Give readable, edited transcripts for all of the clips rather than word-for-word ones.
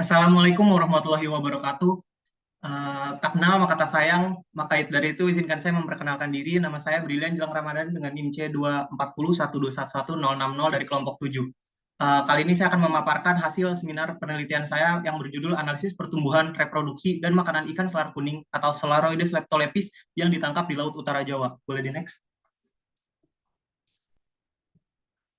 Assalamualaikum warahmatullahi wabarakatuh. Tak kenal maka tak sayang, maka dari itu izinkan saya memperkenalkan diri. Nama saya Brilian Jelang Ramadan dengan NIM C24012111060 dari kelompok 7. Kali ini saya akan memaparkan hasil seminar penelitian saya yang berjudul Analisis Pertumbuhan, Reproduksi, dan Makanan Ikan Selar Kuning atau Selaroides leptolepis yang ditangkap di Laut Utara Jawa. Boleh di next?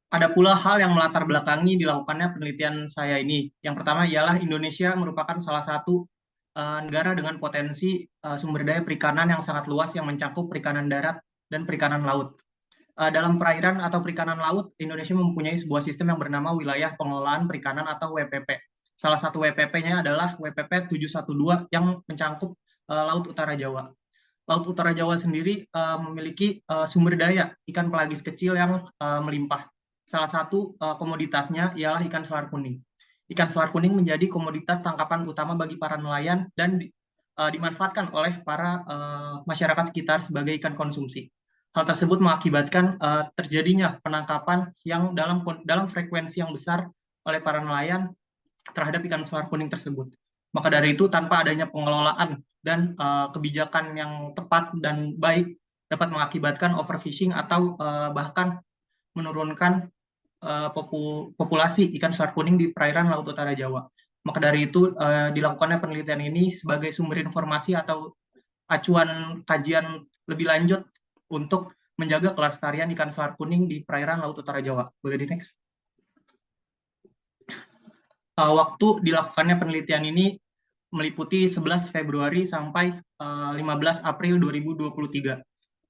Ada pula hal yang melatar belakangi dilakukannya penelitian saya ini. Yang pertama ialah Indonesia merupakan salah satu negara dengan potensi sumber daya perikanan yang sangat luas yang mencakup perikanan darat dan perikanan laut. Dalam perairan atau perikanan laut, Indonesia mempunyai sebuah sistem yang bernama Wilayah Pengelolaan Perikanan atau WPP. Salah satu WPP-nya adalah WPP 712 yang mencakup Laut Utara Jawa. Laut Utara Jawa sendiri memiliki sumber daya ikan pelagis kecil yang melimpah. Salah satu komoditasnya ialah ikan selar kuning. Ikan selar kuning menjadi komoditas tangkapan utama bagi para nelayan dan dimanfaatkan oleh para masyarakat sekitar sebagai ikan konsumsi. Hal tersebut mengakibatkan terjadinya penangkapan yang dalam frekuensi yang besar oleh para nelayan terhadap ikan selar kuning tersebut. Maka dari itu, tanpa adanya pengelolaan dan kebijakan yang tepat dan baik, dapat mengakibatkan overfishing atau bahkan menurunkan populasi ikan selar kuning di perairan Laut Utara Jawa. Maka dari itu, dilakukannya penelitian ini sebagai sumber informasi atau acuan kajian lebih lanjut untuk menjaga kelestarian ikan selar kuning di perairan Laut Utara Jawa. Boleh di next? Waktu dilakukannya penelitian ini meliputi 11 Februari sampai 15 April 2023.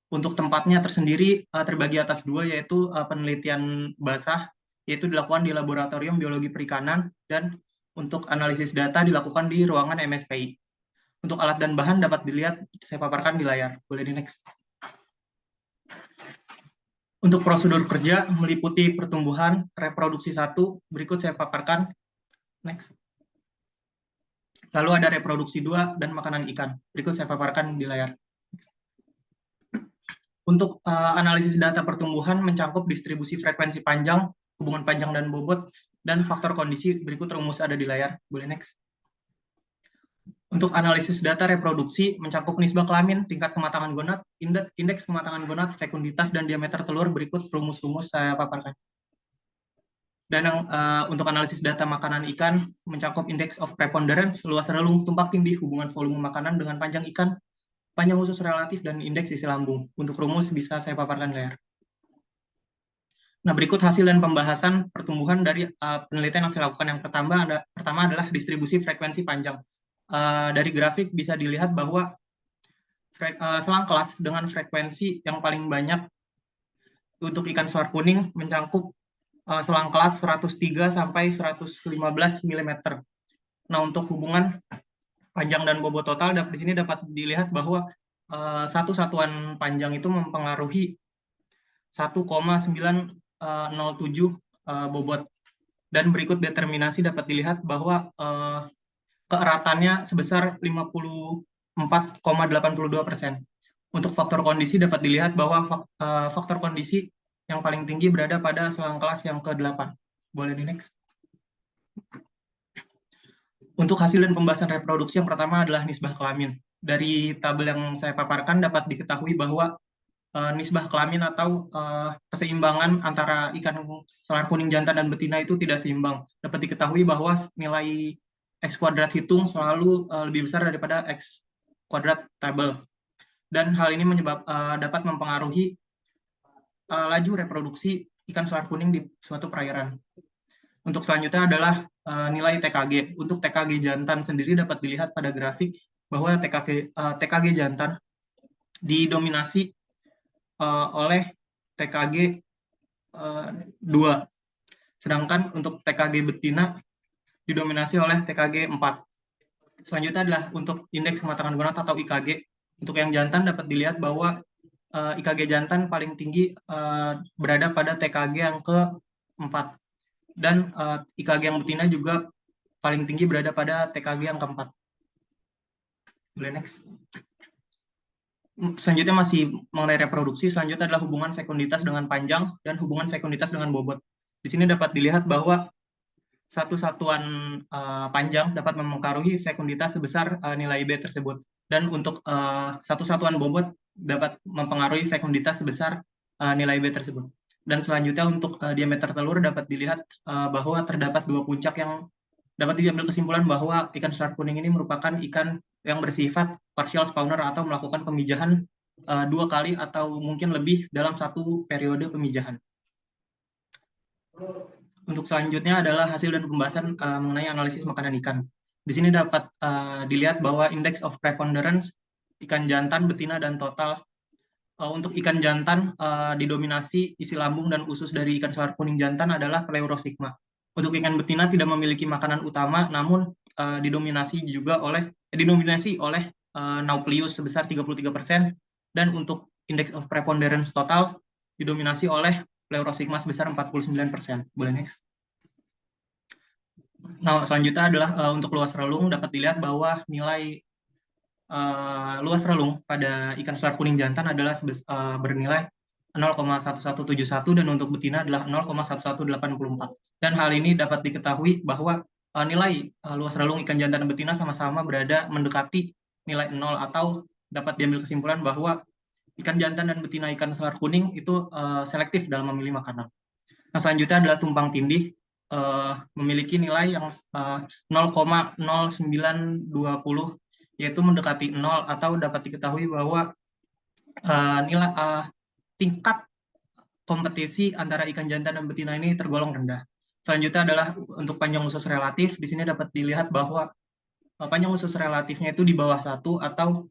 Untuk tempatnya tersendiri terbagi atas dua, yaitu penelitian basah, yaitu dilakukan di Laboratorium Biologi Perikanan, dan untuk analisis data dilakukan di ruangan MSPI. Untuk alat dan bahan dapat dilihat, saya paparkan di layar. Boleh di next. Untuk prosedur kerja meliputi pertumbuhan, reproduksi 1, berikut saya paparkan. Next. Lalu ada reproduksi 2 dan makanan ikan. Berikut saya paparkan di layar. Untuk analisis data pertumbuhan mencakup distribusi frekuensi panjang, hubungan panjang dan bobot, dan faktor kondisi. Berikut rumus ada di layar. Boleh next. Untuk analisis data reproduksi mencakup nisbah kelamin, tingkat kematangan gonad, indeks kematangan gonad, fekunditas, dan diameter telur. Berikut rumus-rumus saya paparkan. Dan untuk analisis data makanan ikan mencakup indeks of preponderance, luas relung tumpak tindih, hubungan volume makanan dengan panjang ikan, panjang usus relatif, dan indeks isi lambung. Untuk rumus bisa saya paparkan layar. Nah, berikut hasil dan pembahasan pertumbuhan dari penelitian yang saya lakukan. Yang pertama adalah distribusi frekuensi panjang. Dari grafik bisa dilihat bahwa selang kelas dengan frekuensi yang paling banyak untuk ikan selar kuning mencakup selang kelas 103 sampai 115 mm. Nah, untuk hubungan panjang dan bobot total di sini dapat dilihat bahwa satu satuan panjang itu mempengaruhi 1,907 bobot. Dan berikut determinasi dapat dilihat bahwa keeratannya sebesar 54,82%. Untuk faktor kondisi dapat dilihat bahwa faktor kondisi yang paling tinggi berada pada selang kelas yang ke-8. Boleh di next. Untuk hasil dan pembahasan reproduksi yang pertama adalah nisbah kelamin. Dari tabel yang saya paparkan dapat diketahui bahwa nisbah kelamin atau keseimbangan antara ikan selar kuning jantan dan betina itu tidak seimbang. Dapat diketahui bahwa nilai X kuadrat hitung selalu lebih besar daripada X kuadrat tabel. Dan hal ini dapat mempengaruhi laju reproduksi ikan selar kuning di suatu perairan. Untuk selanjutnya adalah nilai TKG. Untuk TKG jantan sendiri dapat dilihat pada grafik bahwa TKG jantan didominasi oleh TKG 2. Sedangkan untuk TKG betina didominasi oleh TKG 4. Selanjutnya adalah untuk indeks kematangan gonad atau IKG. Untuk yang jantan dapat dilihat bahwa IKG jantan paling tinggi berada pada TKG yang ke-4. Dan IKG yang betina juga paling tinggi berada pada TKG yang ke-4. Boleh next. Selanjutnya masih mengenai reproduksi, selanjutnya adalah hubungan fekunditas dengan panjang dan hubungan fekunditas dengan bobot. Di sini dapat dilihat bahwa satu satuan panjang dapat mempengaruhi fekunditas sebesar nilai B tersebut. Dan untuk satu satuan bobot dapat mempengaruhi fekunditas sebesar nilai B tersebut. Dan selanjutnya untuk diameter telur dapat dilihat bahwa terdapat dua puncak yang dapat diambil kesimpulan bahwa ikan selar kuning ini merupakan ikan yang bersifat partial spawner atau melakukan pemijahan 2 kali atau mungkin lebih dalam satu periode pemijahan. Untuk selanjutnya adalah hasil dan pembahasan mengenai analisis makanan ikan. Di sini dapat dilihat bahwa index of preponderance ikan jantan, betina, dan total. Untuk ikan jantan didominasi isi lambung dan usus dari ikan selar kuning jantan adalah Pleurosigma. Untuk ikan betina tidak memiliki makanan utama, namun didominasi oleh Nauplius sebesar 33%, dan untuk index of preponderance total didominasi oleh Pleurosigma sebesar 49%. Boleh next. Nah, selanjutnya adalah untuk luas relung dapat dilihat bahwa nilai luas relung pada ikan selar kuning jantan adalah bernilai 0,1171 dan untuk betina adalah 0,1184. Dan hal ini dapat diketahui bahwa nilai luas relung ikan jantan dan betina sama-sama berada mendekati nilai 0 atau dapat diambil kesimpulan bahwa ikan jantan dan betina ikan selar kuning itu selektif dalam memilih makanan. Nah, selanjutnya adalah tumpang tindih memiliki nilai yang 0,0920 yaitu mendekati 0 atau dapat diketahui bahwa nilai tingkat kompetisi antara ikan jantan dan betina ini tergolong rendah. Selanjutnya adalah untuk panjang usus relatif. Di sini dapat dilihat bahwa panjang usus relatifnya itu di bawah 1 atau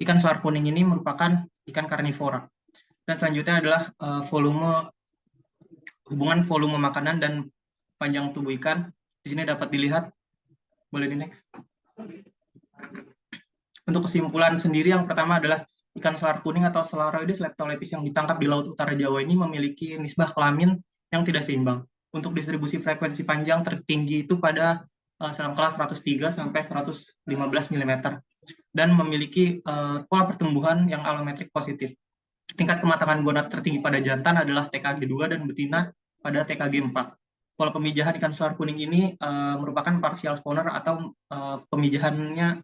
ikan selar kuning ini merupakan ikan karnivora. Dan selanjutnya adalah hubungan volume makanan dan panjang tubuh ikan. Di sini dapat dilihat. Boleh di next. Untuk kesimpulan sendiri, yang pertama adalah ikan selar kuning atau Selaroides leptolepis yang ditangkap di Laut Utara Jawa ini memiliki nisbah kelamin yang tidak seimbang. Untuk distribusi frekuensi panjang tertinggi itu pada selang kelas 103 sampai 115 mm dan memiliki pola pertumbuhan yang alometrik positif. Tingkat kematangan gonad tertinggi pada jantan adalah TKG 2 dan betina pada TKG 4. Pola pemijahan ikan selar kuning ini merupakan partial spawner atau pemijahannya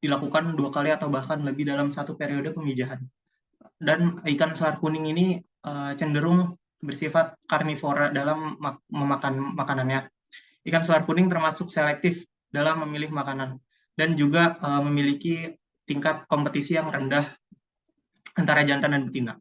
dilakukan 2 kali atau bahkan lebih dalam satu periode pemijahan. Dan ikan selar kuning ini cenderung bersifat karnivora dalam memakan makanannya. Ikan selar kuning termasuk selektif dalam memilih makanan dan juga memiliki tingkat kompetisi yang rendah antara jantan dan betina.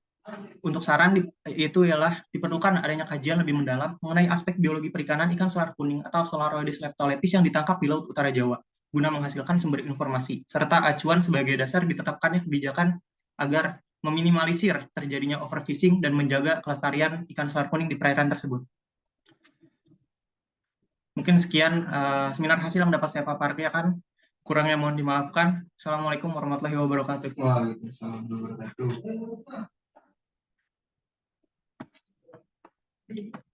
Untuk saran itu ialah diperlukan adanya kajian lebih mendalam mengenai aspek biologi perikanan ikan selar kuning atau Selaroides leptolepis yang ditangkap di Laut Utara Jawa guna menghasilkan sumber informasi serta acuan sebagai dasar ditetapkannya kebijakan agar meminimalisir terjadinya overfishing dan menjaga kelestarian ikan selar kuning di perairan tersebut. Mungkin sekian seminar hasil yang dapat saya paparkan. Kurangnya mohon dimaafkan. Assalamualaikum warahmatullahi wabarakatuh. Waalaikumsalam warahmatullahi wabarakatuh.